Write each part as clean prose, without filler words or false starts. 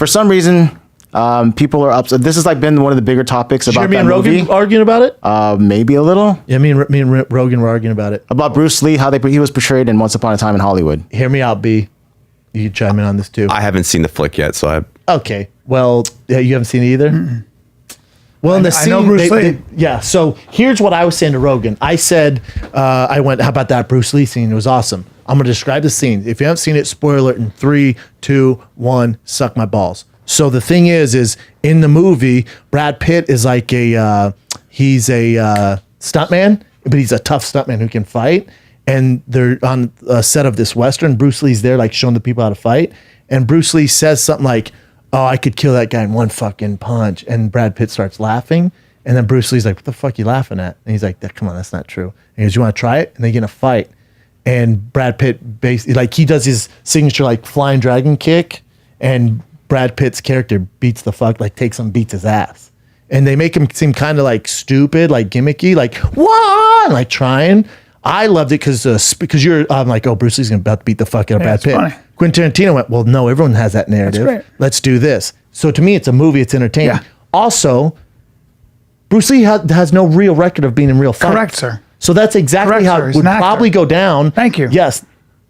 for some reason, people are upset. This has like been one of the bigger topics about me that and Rogan movie. arguing about it? Maybe a little. Yeah, me and Rogan were arguing about it. About Bruce Lee, how he was portrayed in Once Upon a Time in Hollywood. Hear me out, B. You can chime in on this too. I haven't seen the flick yet, so Okay. Well, yeah, you haven't seen it either? Mm-mm. Well, in the scene, I know Bruce Lee. Yeah, so here's what I was saying to Rogan. I said, I went, how about that Bruce Lee scene? It was awesome. I'm going to describe the scene. If you haven't seen it, spoiler it in 3, 2, 1, suck my balls. So the thing is in the movie, Brad Pitt is like he's a stuntman, but he's a tough stuntman who can fight. And they're on a set of this Western. Bruce Lee's there like showing the people how to fight. And Bruce Lee says something like, oh, I could kill that guy in one fucking punch. And Brad Pitt starts laughing. And then Bruce Lee's like, what the fuck are you laughing at? And he's like, come on, that's not true. And he goes, you want to try it? And they get in a fight. And Brad Pitt basically, like, he does his signature, like, flying dragon kick. And Brad Pitt's character beats the fuck, like, takes him, beats his ass. And they make him seem kind of, like, stupid, like, gimmicky, like, what? Like, trying. I loved it because you're, I'm like, oh, Bruce Lee's about to beat the fuck out of Brad Pitt. Funny. Quentin Tarantino went, well, no, everyone has that narrative. That's right. Let's do this. So to me, it's a movie. It's entertaining. Yeah. Also, Bruce Lee has no real record of being in real fights. Correct, sir. So that's exactly Correct, how sir. it He's would an actor. probably go down. Thank you. Yes.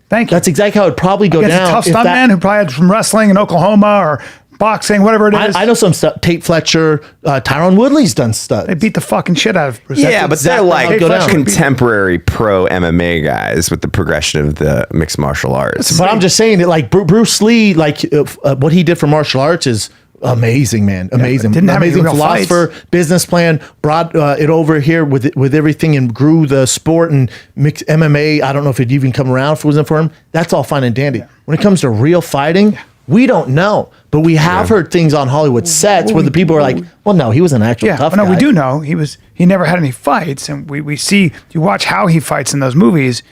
Thank you. That's exactly how it would probably go Against down. a tough if stuntman who probably had from wrestling in Oklahoma or boxing, whatever it is. I know some stuff. Tate Fletcher, Tyrone Woodley's done stuff. They beat the fucking shit out of Bruce. yeah, but exactly they're how it like go down. contemporary pro MMA guys with the progression of the mixed martial arts. But I'm just saying that, like, Bruce Lee, like, what he did for martial arts is amazing, man. Amazing. didn't have any Amazing real philosopher, business plan, brought it over here with everything and grew the sport and mixed MMA. I don't know if it'd even come around if it wasn't for him. That's all fine and dandy. Yeah. When it comes to real fighting, we don't know. But we have heard things on Hollywood sets where the people are like, well, no, he was an actual tough no, guy. we do know he never had any fights, and we see, you watch how he fights in those movies.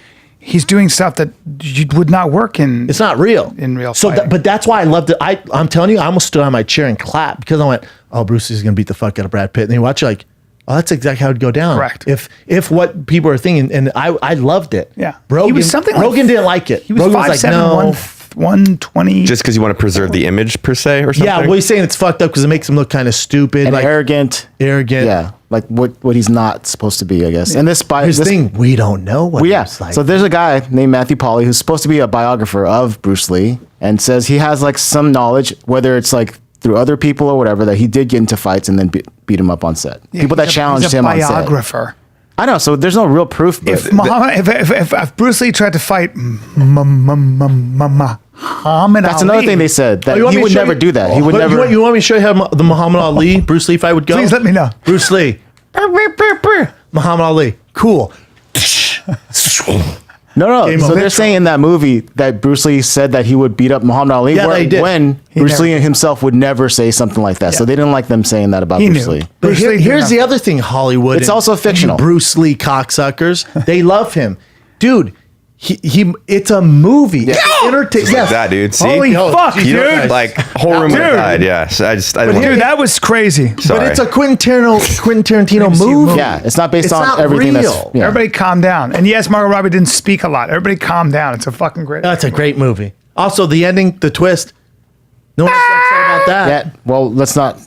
He's doing stuff that you would not work in. It's not real. In real So, fighting. but that's why I loved it. I'm telling you, I almost stood on my chair and clapped because I went, oh, Bruce is going to beat the fuck out of Brad Pitt. And you watch it like, oh, that's exactly how it'd go down. Correct. If what people are thinking, and I loved it. Yeah. Rogan, He was something like- Rogan didn't like it. He was Rogan 5'7", 120. Just because you want to preserve the image per se or something? yeah, well, he's saying it's fucked up because it makes him look kind of stupid. And like, arrogant. Yeah. Like what he's not supposed to be, I guess. And Here's the thing, we don't know what Well, yeah. he's like. So there's a guy named Matthew Polly who's supposed to be a biographer of Bruce Lee and says he has like some knowledge, whether it's like through other people or whatever, that he did get into fights and then beat him up on set. Yeah, people that he's challenged a him on set. biographer. I know. So there's no real proof. But If Bruce Lee tried to fight Muhammad that's another Ali, thing they said, that Oh, you want he me to would show never you- do that. He would But never. You want me to show you how the Muhammad Ali Bruce Lee fight would go? Please let me know. Bruce Lee. Muhammad Ali. Cool. No. Game So over. they're saying in that movie that Bruce Lee said that he would beat up Muhammad Ali. Yeah, they did. When He Bruce never Lee himself would never say something like that. So they didn't like them saying that about He Bruce knew. Lee. But Bruce Lee did here's not- the other thing, Hollywood. It's and also fictional. you Bruce Lee cocksuckers. They love him. Dude, he it's a movie. Yeah. Just like that, dude. See? Holy Oh, fuck, Jesus dude. Christ. Like, whole room would have Dude. died. Yeah. So I didn't want Dude, that was crazy. Sorry. But it's a Quentin Tarantino movie. Yeah, it's not based It's on not everything real. that's. Yeah. Everybody calm down. And yes, Margot Robbie didn't speak a lot. Everybody calm down. It's a fucking great. That's a great movie. Also, the ending, the twist. No one's upset about that. Yeah, well, let's not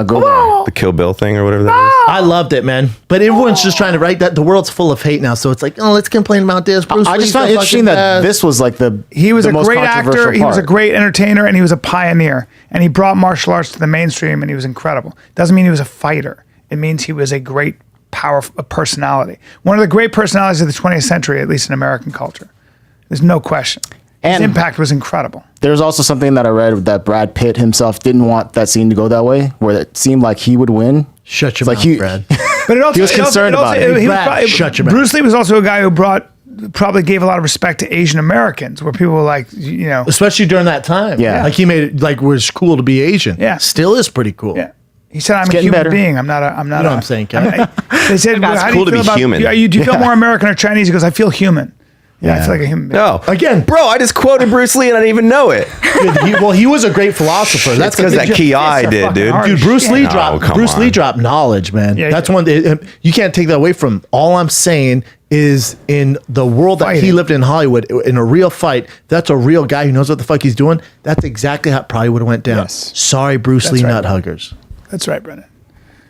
go there. the Kill Bill thing or whatever that is. I loved it, man. But everyone's just trying to write that. The world's full of hate now, so it's like, oh, let's complain about this. Bruce I Lee's just found the it interesting fucking that best. this was like He was the a most great controversial actor. He was a part. great entertainer, and he was a pioneer. And he brought martial arts to the mainstream, and he was incredible. Doesn't mean he was a fighter. It means he was a great powerful personality. One of the great personalities of the 20th century, at least in American culture. There's no question. His And- impact was incredible. There's also something that I read that Brad Pitt himself didn't want that scene to go that way, where it seemed like he would win. Shut your It's like mouth, he- Brad. But it also, He was concerned about it. he was Brad, probably- shut your mouth. Bruce Lee was also a guy who probably gave a lot of respect to Asian Americans, where people were like, you know, Especially during that time. Yeah. Like he made it like was cool to be Asian. Yeah. Still is pretty cool. yeah. He said, "I'm a getting human better. being. I'm not a. I'm not." You know a, what I'm saying, Ken? They said, It's "How do cool you to feel be about? human." Do you feel more American or Chinese?" He goes, "I feel human." Yeah, I feel like a human being. No. Again, Bro, I just quoted Bruce Lee and I didn't even know it. Dude, he was a great philosopher. That's the because thing. that key eye Fists are did, fucking dude. hard. Dude, Bruce Lee Oh, dropped. come Bruce Lee on. dropped knowledge, man. Yeah, That's he one. You can't take that away from him. All I'm saying is, in the world that he Fighting. lived in Hollywood, in a real fight, that's a real guy who knows what the fuck he's doing. That's exactly how it probably would have went down. Yes. Sorry, Bruce That's Lee, right, nut bro. huggers. That's right, Brennan.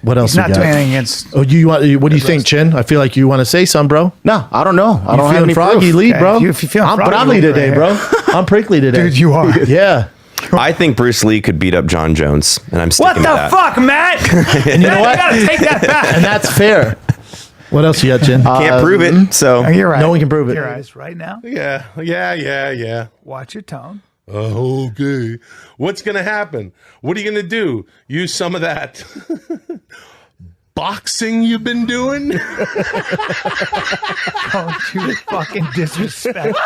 What else He's not you doing got? anything against. Oh, you want? What do you think, Chin? I feel like you want to say something, bro. No, I don't know. I You don't have feeling any froggy, proof. lead, Okay, bro? if you feeling I'm froggy, probably lead today, right bro. I'm prickly today. Dude, you are. Yeah. I think Bruce Lee could beat up John Jones, and I'm What sticking the to that. fuck, Matt? And you know You what? gotta take that back. And that's fair. What else you got, Chin? Can't prove it, so Oh, you're right. No one can prove it. Your eyes right now. Yeah. Watch your tone. Okay. What's going to happen? What are you going to do? Use some of that boxing you've been doing? Don't you fucking disrespect.